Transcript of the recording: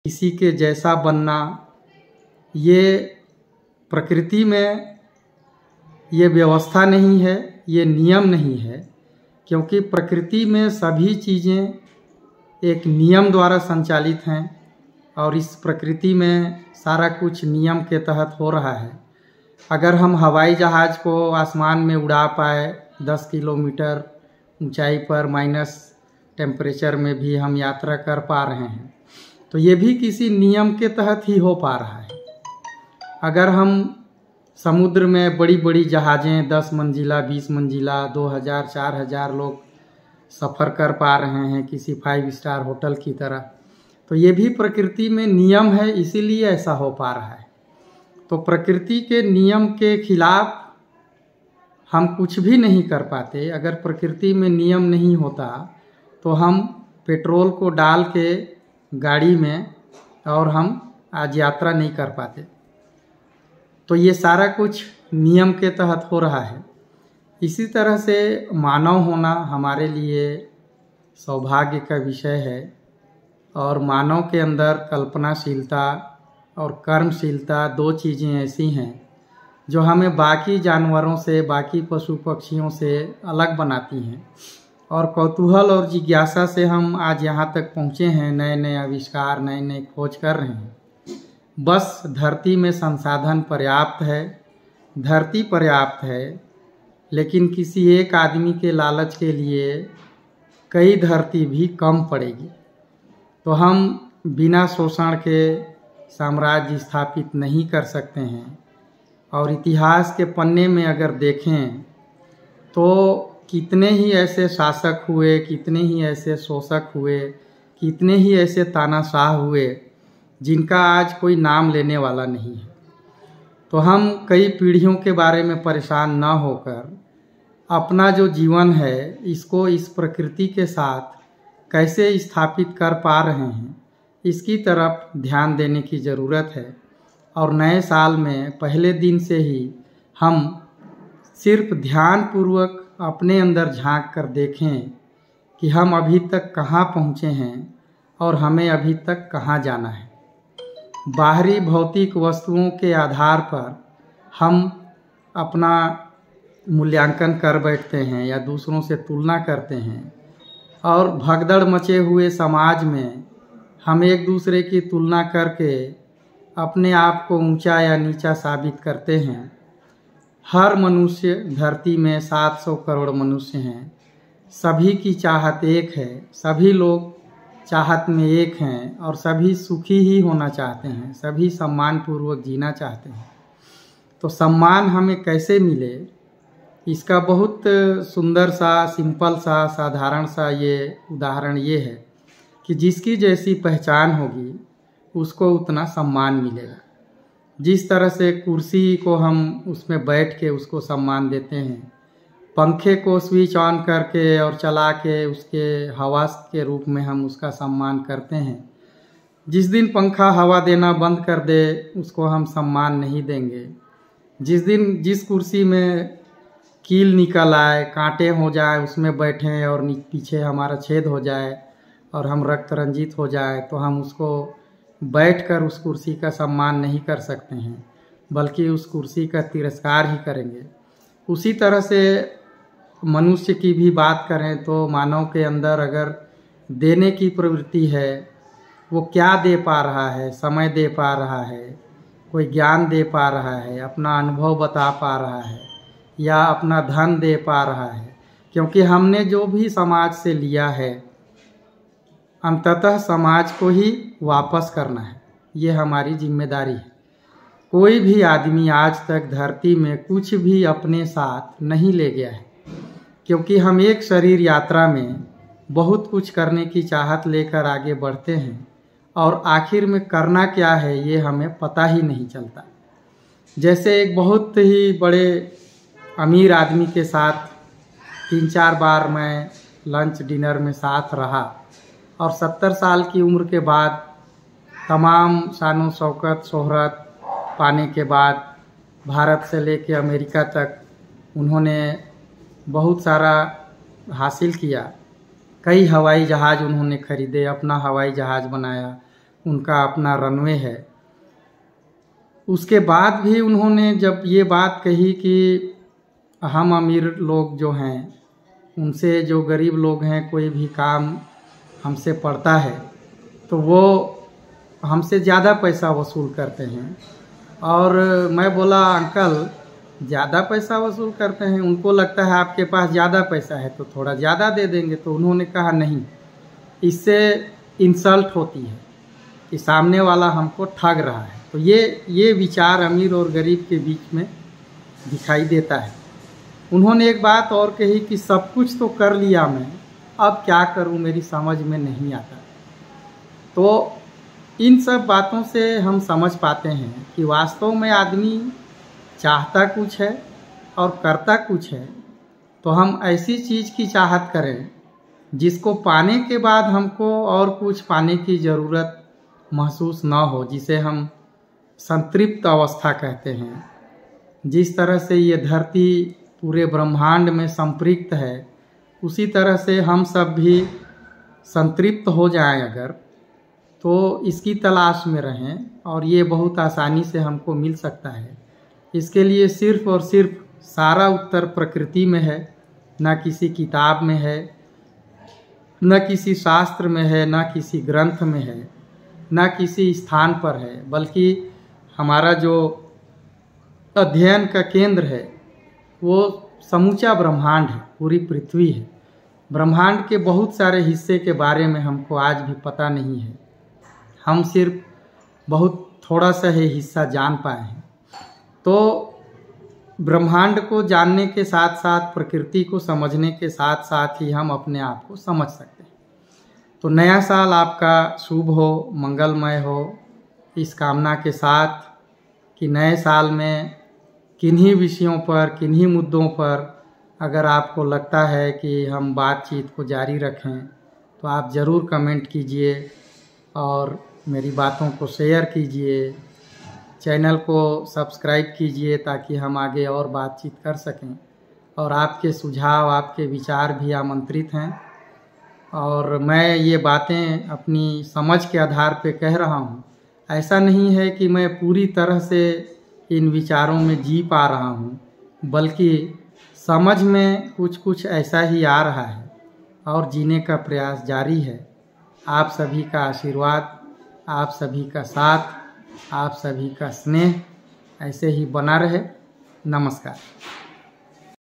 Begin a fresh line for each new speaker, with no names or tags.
किसी के जैसा बनना, ये प्रकृति में ये व्यवस्था नहीं है, ये नियम नहीं है। क्योंकि प्रकृति में सभी चीज़ें एक नियम द्वारा संचालित हैं और इस प्रकृति में सारा कुछ नियम के तहत हो रहा है। अगर हम हवाई जहाज़ को आसमान में उड़ा पाए 10 किलोमीटर ऊंचाई पर माइनस टेम्परेचर में भी हम यात्रा कर पा रहे हैं, तो ये भी किसी नियम के तहत ही हो पा रहा है। अगर हम समुद्र में बड़ी बड़ी जहाज़ें 10 मंजिला 20 मंजिला 2000 4000 लोग सफ़र कर पा रहे हैं किसी 5 स्टार होटल की तरह, तो ये भी प्रकृति में नियम है, इसीलिए ऐसा हो पा रहा है। तो प्रकृति के नियम के खिलाफ हम कुछ भी नहीं कर पाते। अगर प्रकृति में नियम नहीं होता तो हम पेट्रोल को डाल के गाड़ी में और हम आज यात्रा नहीं कर पाते। तो ये सारा कुछ नियम के तहत हो रहा है। इसी तरह से मानव होना हमारे लिए सौभाग्य का विषय है और मानव के अंदर कल्पनाशीलता और कर्मशीलता 2 चीज़ें ऐसी हैं जो हमें बाकी जानवरों से, बाकी पशु पक्षियों से अलग बनाती हैं। और कौतूहल और जिज्ञासा से हम आज यहाँ तक पहुँचे हैं, नए नए आविष्कार, नए नए खोज कर रहे हैं। बस धरती में संसाधन पर्याप्त है, धरती पर्याप्त है, लेकिन किसी एक आदमी के लालच के लिए कई धरती भी कम पड़ेगी। तो हम बिना शोषण के साम्राज्य स्थापित नहीं कर सकते हैं। और इतिहास के पन्ने में अगर देखें तो कितने ही ऐसे शासक हुए, कितने ही ऐसे शोषक हुए, कितने ही ऐसे तानाशाह हुए जिनका आज कोई नाम लेने वाला नहीं है। तो हम कई पीढ़ियों के बारे में परेशान न होकर अपना जो जीवन है इसको इस प्रकृति के साथ कैसे स्थापित कर पा रहे हैं, इसकी तरफ ध्यान देने की ज़रूरत है। और नए साल में पहले दिन से ही हम सिर्फ ध्यानपूर्वक अपने अंदर झांक कर देखें कि हम अभी तक कहाँ पहुँचे हैं और हमें अभी तक कहाँ जाना है। बाहरी भौतिक वस्तुओं के आधार पर हम अपना मूल्यांकन कर बैठते हैं या दूसरों से तुलना करते हैं और भगदड़ मचे हुए समाज में हम एक दूसरे की तुलना करके अपने आप को ऊंचा या नीचा साबित करते हैं। हर मनुष्य, धरती में 700 करोड़ मनुष्य हैं, सभी की चाहत एक है, सभी लोग चाहत में एक हैं और सभी सुखी ही होना चाहते हैं, सभी सम्मानपूर्वक जीना चाहते हैं। तो सम्मान हमें कैसे मिले, इसका बहुत सुंदर सा, सिंपल सा, साधारण सा ये उदाहरण ये है कि जिसकी जैसी पहचान होगी उसको उतना सम्मान मिलेगा। जिस तरह से कुर्सी को हम उसमें बैठ के उसको सम्मान देते हैं, पंखे को स्विच ऑन करके और चला के उसके हवा के रूप में हम उसका सम्मान करते हैं। जिस दिन पंखा हवा देना बंद कर दे उसको हम सम्मान नहीं देंगे। जिस दिन जिस कुर्सी में कील निकल आए, कांटे हो जाए, उसमें बैठें और पीछे हमारा छेद हो जाए और हम रक्त रंजित हो जाए, तो हम उसको बैठकर उस कुर्सी का सम्मान नहीं कर सकते हैं, बल्कि उस कुर्सी का तिरस्कार ही करेंगे। उसी तरह से मनुष्य की भी बात करें तो मानव के अंदर अगर देने की प्रवृत्ति है, वो क्या दे पा रहा है, समय दे पा रहा है, कोई ज्ञान दे पा रहा है, अपना अनुभव बता पा रहा है या अपना धन दे पा रहा है। क्योंकि हमने जो भी समाज से लिया है अंततः समाज को ही वापस करना है, ये हमारी जिम्मेदारी है। कोई भी आदमी आज तक धरती में कुछ भी अपने साथ नहीं ले गया है, क्योंकि हम एक शरीर यात्रा में बहुत कुछ करने की चाहत लेकर आगे बढ़ते हैं और आखिर में करना क्या है ये हमें पता ही नहीं चलता। जैसे एक बहुत ही बड़े अमीर आदमी के साथ 3-4 बार मैं लंच डिनर में साथ रहा और 70 साल की उम्र के बाद तमाम शानो शौकत शोहरत पाने के बाद भारत से लेकर अमेरिका तक उन्होंने बहुत सारा हासिल किया। कई हवाई जहाज़ उन्होंने खरीदे, अपना हवाई जहाज़ बनाया, उनका अपना रनवे है। उसके बाद भी उन्होंने जब ये बात कही कि हम अमीर लोग जो हैं उनसे जो गरीब लोग हैं कोई भी काम हमसे पड़ता है तो वो हमसे ज़्यादा पैसा वसूल करते हैं। और मैं बोला अंकल ज़्यादा पैसा वसूल करते हैं, उनको लगता है आपके पास ज़्यादा पैसा है तो थोड़ा ज़्यादा दे देंगे। तो उन्होंने कहा नहीं, इससे इंसल्ट होती है कि सामने वाला हमको ठग रहा है। तो ये विचार अमीर और गरीब के बीच में दिखाई देता है। उन्होंने एक बात और कही कि सब कुछ तो कर लिया मैं, अब क्या करूं, मेरी समझ में नहीं आता। तो इन सब बातों से हम समझ पाते हैं कि वास्तव में आदमी चाहता कुछ है और करता कुछ है। तो हम ऐसी चीज़ की चाहत करें जिसको पाने के बाद हमको और कुछ पाने की ज़रूरत महसूस ना हो, जिसे हम संतृप्त अवस्था कहते हैं। जिस तरह से ये धरती पूरे ब्रह्मांड में संपृक्त है, उसी तरह से हम सब भी संतृप्त हो जाएं अगर, तो इसकी तलाश में रहें और ये बहुत आसानी से हमको मिल सकता है। इसके लिए सिर्फ और सिर्फ सारा उत्तर प्रकृति में है, ना किसी किताब में है, न किसी शास्त्र में है, ना किसी ग्रंथ में है, ना किसी स्थान पर है, बल्कि हमारा जो अध्ययन का केंद्र है वो समूचा ब्रह्मांड है, पूरी पृथ्वी है। ब्रह्मांड के बहुत सारे हिस्से के बारे में हमको आज भी पता नहीं है, हम सिर्फ बहुत थोड़ा सा ही हिस्सा जान पाए हैं। तो ब्रह्मांड को जानने के साथ साथ, प्रकृति को समझने के साथ साथ ही हम अपने आप को समझ सकते हैं। तो नया साल आपका शुभ हो, मंगलमय हो, इस कामना के साथ कि नए साल में किन्हीं विषयों पर, किन्हीं मुद्दों पर अगर आपको लगता है कि हम बातचीत को जारी रखें तो आप ज़रूर कमेंट कीजिए और मेरी बातों को शेयर कीजिए, चैनल को सब्सक्राइब कीजिए ताकि हम आगे और बातचीत कर सकें। और आपके सुझाव, आपके विचार भी आमंत्रित हैं। और मैं ये बातें अपनी समझ के आधार पे कह रहा हूँ, ऐसा नहीं है कि मैं पूरी तरह से इन विचारों में जी पा रहा हूँ, बल्कि समझ में कुछ कुछ ऐसा ही आ रहा है और जीने का प्रयास जारी है। आप सभी का आशीर्वाद, आप सभी का साथ, आप सभी का स्नेह ऐसे ही बना रहे। नमस्कार।